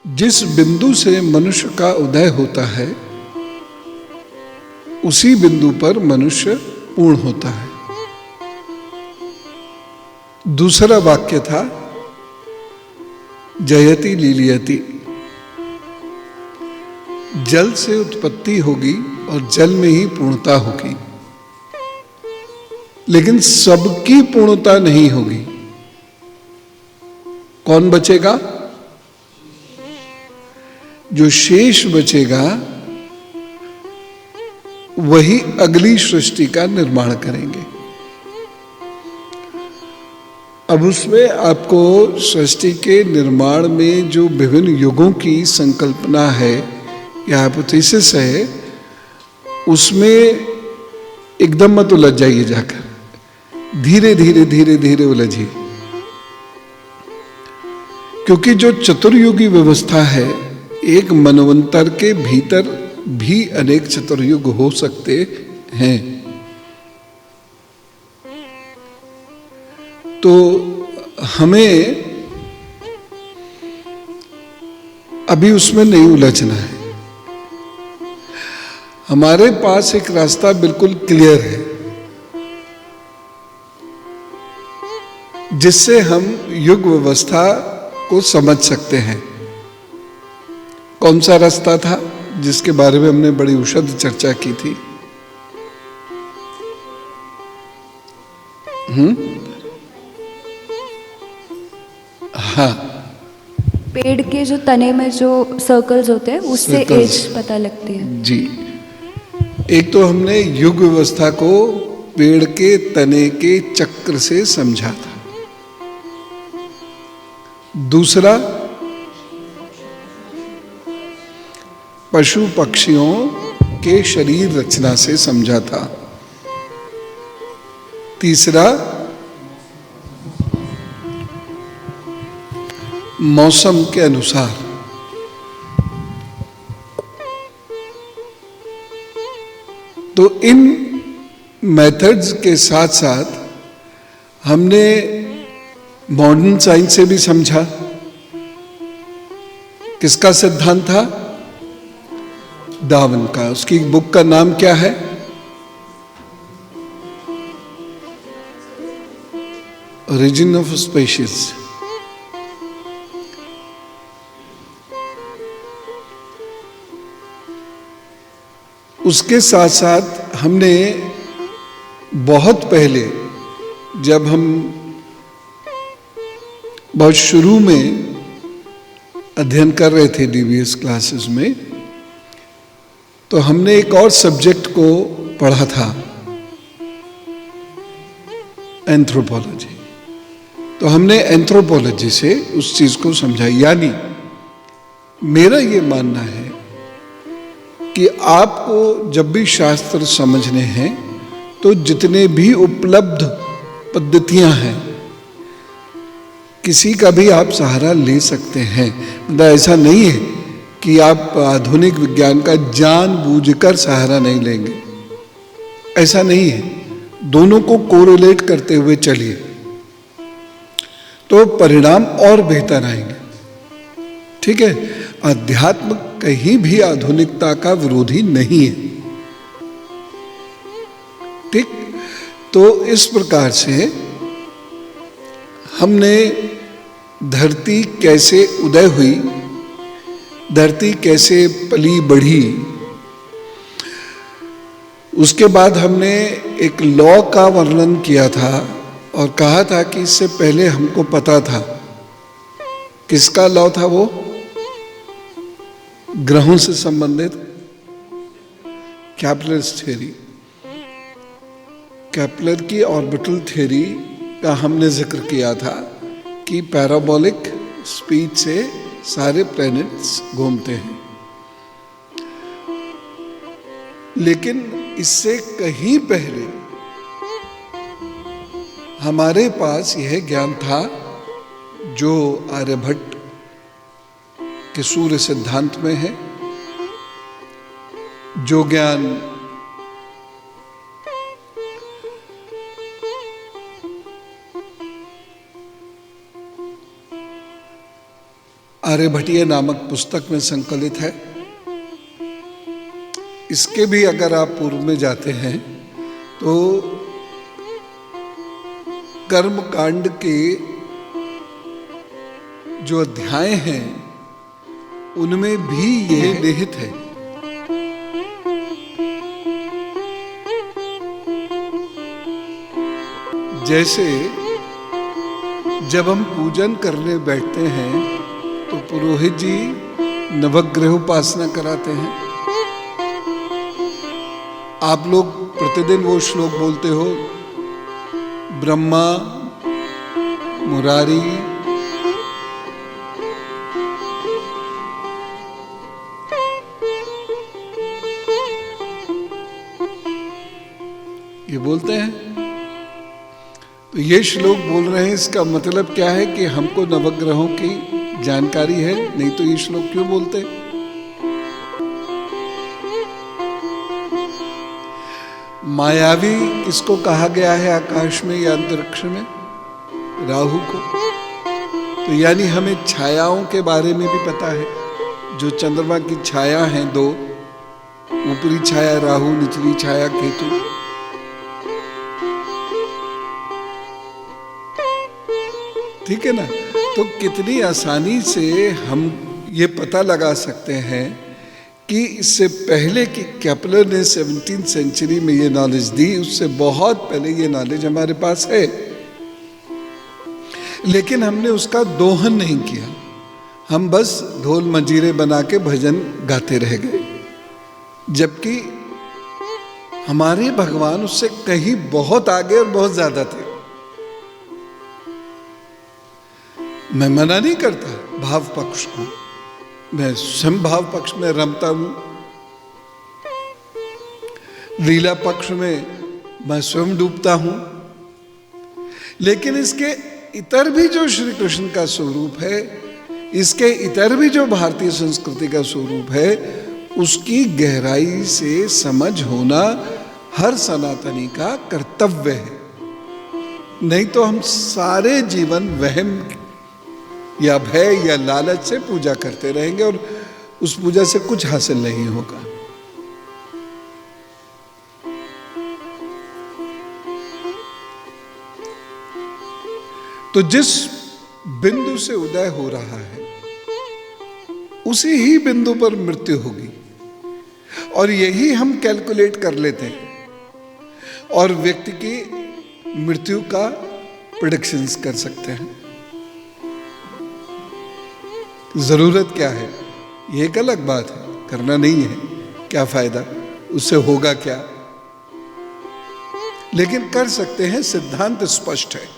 जिस बिंदु से मनुष्य का उदय होता है उसी बिंदु पर मनुष्य पूर्ण होता है। दूसरा वाक्य था जयति लीलियति, जल से उत्पत्ति होगी और जल में ही पूर्णता होगी, लेकिन सबकी पूर्णता नहीं होगी। कौन बचेगा? जो शेष बचेगा वही अगली सृष्टि का निर्माण करेंगे। अब उसमें आपको सृष्टि के निर्माण में जो विभिन्न युगों की संकल्पना है या हाइपोथेसिस है, उसमें एकदम मत उलझ जाइए, जाकर धीरे धीरे धीरे धीरे उलझिए, क्योंकि जो चतुर्युगी व्यवस्था है, एक मनवंतर के भीतर भी अनेक चतुर्युग हो सकते हैं। तो हमें अभी उसमें नहीं उलझना है। हमारे पास एक रास्ता बिल्कुल क्लियर है जिससे हम युग व्यवस्था को समझ सकते हैं। कौन सा रास्ता था जिसके बारे में हमने बड़ी उषद चर्चा की थी? हाँ, पेड़ के जो तने में जो सर्कल्स होते हैं उससे एज पता लगती है जी। एक तो हमने युग व्यवस्था को पेड़ के तने के चक्र से समझा था। दूसरा पशु पक्षियों के शरीर रचना से समझा था। तीसरा मौसम के अनुसार। तो इन मेथड्स के साथ साथ हमने मॉडर्न साइंस से भी समझा। किसका सिद्धांत था? डार्विन का। उसकी बुक का नाम क्या है? Origin of species. उसके साथ साथ हमने बहुत पहले, जब हम बहुत शुरू में अध्ययन कर रहे थे डीबीएस क्लासेस में, तो हमने एक और सब्जेक्ट को पढ़ा था, एंथ्रोपोलॉजी। तो हमने एंथ्रोपोलॉजी से उस चीज को समझा। यानी मेरा ये मानना है कि आपको जब भी शास्त्र समझने हैं तो जितने भी उपलब्ध पद्धतियां हैं, किसी का भी आप सहारा ले सकते हैं। मतलब ऐसा नहीं है कि आप आधुनिक विज्ञान का जानबूझकर सहारा नहीं लेंगे, ऐसा नहीं है। दोनों को कोरिलेट करते हुए चलिए तो परिणाम और बेहतर आएंगे। ठीक है? अध्यात्म कहीं भी आधुनिकता का विरोधी नहीं है। ठीक? तो इस प्रकार से हमने धरती कैसे उदय हुई, धरती कैसे पली बढ़ी, उसके बाद हमने एक लॉ का वर्णन किया था और कहा था कि इससे पहले हमको पता था। किसका लॉ था वो? ग्रहों से संबंधित केपलर्स थ्योरी। केपलर की ऑर्बिटल थ्योरी का हमने जिक्र किया था कि पैराबोलिक स्पीड से सारे प्लैनेट्स घूमते हैं। लेकिन इससे कहीं पहले हमारे पास यह ज्ञान था जो आर्यभट्ट के सूर्य सिद्धांत में है, जो ज्ञान आर्यभट्टीय नामक पुस्तक में संकलित है। इसके भी अगर आप पूर्व में जाते हैं तो कर्म कांड के जो अध्याय हैं उनमें भी ये निहित है। जैसे जब हम पूजन करने बैठते हैं तो पुरोहित जी नवग्रह उपासना कराते हैं। आप लोग प्रतिदिन वो श्लोक बोलते हो, ब्रह्मा मुरारी ये बोलते हैं। तो ये श्लोक बोल रहे हैं, इसका मतलब क्या है कि हमको नवग्रहों की जानकारी है, नहीं तो ये श्लोक क्यों बोलते? मायावी किसको कहा गया है आकाश में या अंतरिक्ष में? राहु को। तो यानी हमें छायाओं के बारे में भी पता है। जो चंद्रमा की छाया हैं दो, ऊपरी छाया राहु, निचली छाया केतु। ठीक है ना? तो कितनी आसानी से हम ये पता लगा सकते हैं कि इससे पहले कि केपलर ने 17th सेंचुरी में ये नॉलेज दी, उससे बहुत पहले ये नॉलेज हमारे पास है, लेकिन हमने उसका दोहन नहीं किया। हम बस ढोल मंजीरे बना के भजन गाते रह गए, जबकि हमारे भगवान उससे कहीं बहुत आगे और बहुत ज्यादा थे। मैं मना नहीं करता भाव पक्ष को, मैं समभाव पक्ष में रमता हूं, लीला पक्ष में मैं स्वयं डूबता हूं, लेकिन इसके इतर भी जो श्री कृष्ण का स्वरूप है, इसके इतर भी जो भारतीय संस्कृति का स्वरूप है, उसकी गहराई से समझ होना हर सनातनी का कर्तव्य है। नहीं तो हम सारे जीवन वहम या भय या लालच से पूजा करते रहेंगे और उस पूजा से कुछ हासिल नहीं होगा। तो जिस बिंदु से उदय हो रहा है उसी ही बिंदु पर मृत्यु होगी, और यही हम कैलकुलेट कर लेते हैं और व्यक्ति की मृत्यु का प्रेडिक्शंस कर सकते हैं। जरूरत क्या है ये एक अलग बात है, करना नहीं है, क्या फायदा, उससे होगा क्या, लेकिन कर सकते हैं। सिद्धांत स्पष्ट है।